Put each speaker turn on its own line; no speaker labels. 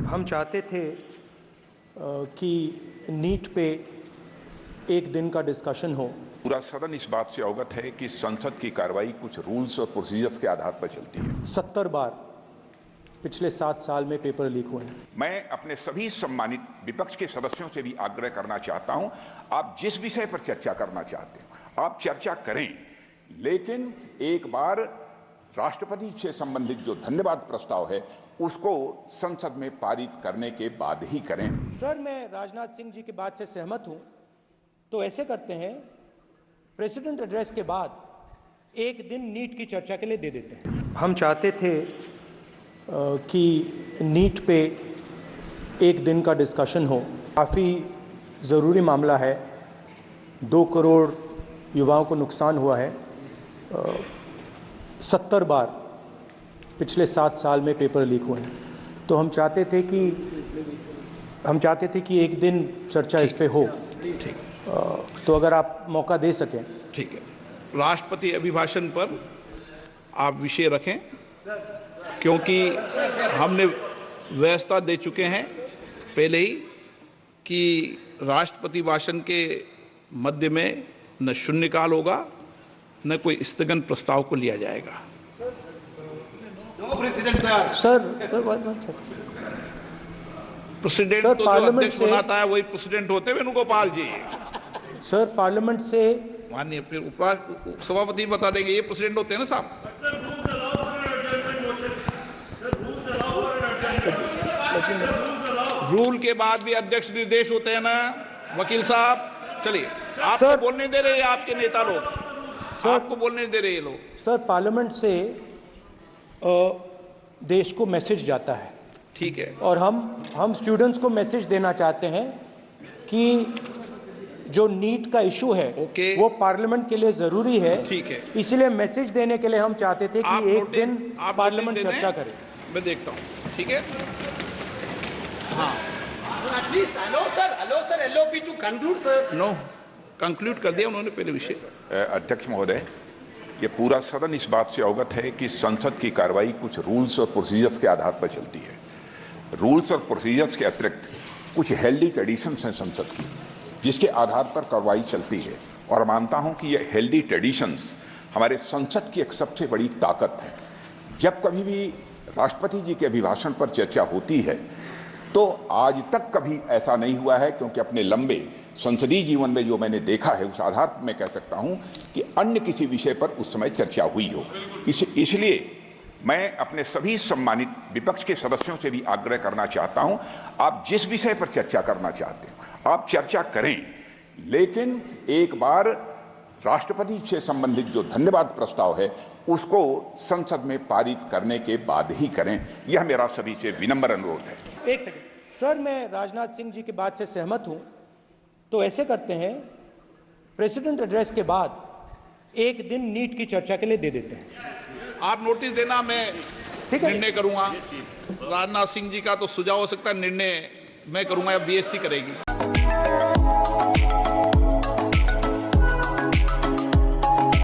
हम चाहते थे कि नीट पे एक दिन का डिस्कशन हो।
पूरा सदन इस बात से अवगत है कि संसद की कार्रवाई कुछ रूल्स और प्रोसीजर्स के आधार पर चलती है।
70 बार पिछले 7 साल में पेपर लीक हुए हैं।
मैं अपने सभी सम्मानित विपक्ष के सदस्यों से भी आग्रह करना चाहता हूं, आप जिस विषय पर चर्चा करना चाहते हो आप चर्चा करें, लेकिन एक बार राष्ट्रपति से संबंधित जो धन्यवाद प्रस्ताव है उसको संसद में पारित करने के बाद ही करें।
सर, मैं राजनाथ सिंह जी की बात से सहमत हूं, तो ऐसे करते हैं, प्रेसिडेंट एड्रेस के बाद एक दिन नीट की चर्चा के लिए दे देते हैं। हम चाहते थे कि नीट पे एक दिन का डिस्कशन हो। काफ़ी ज़रूरी मामला है, 2 करोड़ युवाओं को नुकसान हुआ है। 70 बार पिछले 7 साल में पेपर लीक हुए हैं, तो हम चाहते थे कि एक दिन चर्चा इस पे हो। तो अगर आप मौका दे सकें।
ठीक है, राष्ट्रपति अभिभाषण पर आप विषय रखें, क्योंकि हमने व्यवस्था दे चुके हैं पहले ही कि राष्ट्रपति भाषण के मध्य में न शून्यकाल होगा न कोई स्थगन प्रस्ताव को लिया जाएगा। प्रेसिडेंट तो जो अध्यक्ष बनाता है वही प्रेसिडेंट होते हैं वेणुगोपाल जी।
सर, पार्लियामेंट से
माननीय फिर सभापति बता देंगे, ये प्रेसिडेंट होते हैं ना साहब। रूल के बाद भी अध्यक्ष निर्देश होते हैं ना वकील साहब। चलिए, आपको बोलने दे रहे हैं आपके नेता लोग, आपको बोलने दे रहे हैं लोग।
सर, पार्लियामेंट से देश को मैसेज जाता है।
ठीक है,
और हम स्टूडेंट्स को मैसेज देना चाहते हैं कि जो नीट का इशू है वो पार्लियामेंट के लिए जरूरी है।
ठीक है,
इसलिए मैसेज देने के लिए हम चाहते थे कि एक दिन पार्लियामेंट चर्चा करे।
मैं देखता हूँ, ठीक है। हाँ, नो कंक्लूड कर दिया उन्होंने पहले विषय।
अध्यक्ष महोदय, ये पूरा सदन इस बात से अवगत है कि संसद की कार्रवाई कुछ रूल्स और प्रोसीजर्स के आधार पर चलती है। रूल्स और प्रोसीजर्स के अतिरिक्त कुछ हेल्दी ट्रेडिशंस हैं संसद की, जिसके आधार पर कार्रवाई चलती है। और मानता हूं कि ये हेल्दी ट्रेडिशंस हमारे संसद की एक सबसे बड़ी ताकत है। जब कभी भी राष्ट्रपति जी के अभिभाषण पर चर्चा होती है तो आज तक कभी ऐसा नहीं हुआ है, क्योंकि अपने लंबे संसदीय जीवन में जो मैंने देखा है उस आधार पर मैं कह सकता हूं कि अन्य किसी विषय पर उस समय चर्चा हुई हो। इसलिए मैं अपने सभी सम्मानित विपक्ष के सदस्यों से भी आग्रह करना चाहता हूं, आप जिस विषय पर चर्चा करना चाहते हो आप चर्चा करें, लेकिन एक बार राष्ट्रपति से संबंधित जो धन्यवाद प्रस्ताव है उसको संसद में पारित करने के बाद ही करें। यह मेरा सभी से विनम्र अनुरोध है।
एक सेकंड सर, मैं राजनाथ सिंह जी की बात से सहमत हूं, तो ऐसे करते हैं, प्रेसिडेंट एड्रेस के बाद एक दिन नीट की चर्चा के लिए दे देते हैं।
आप नोटिस देना, मैं निर्णय करूंगा। राजनाथ सिंह जी का तो सुझाव हो सकता है, निर्णय मैं करूंगा या बीएससी करेगी।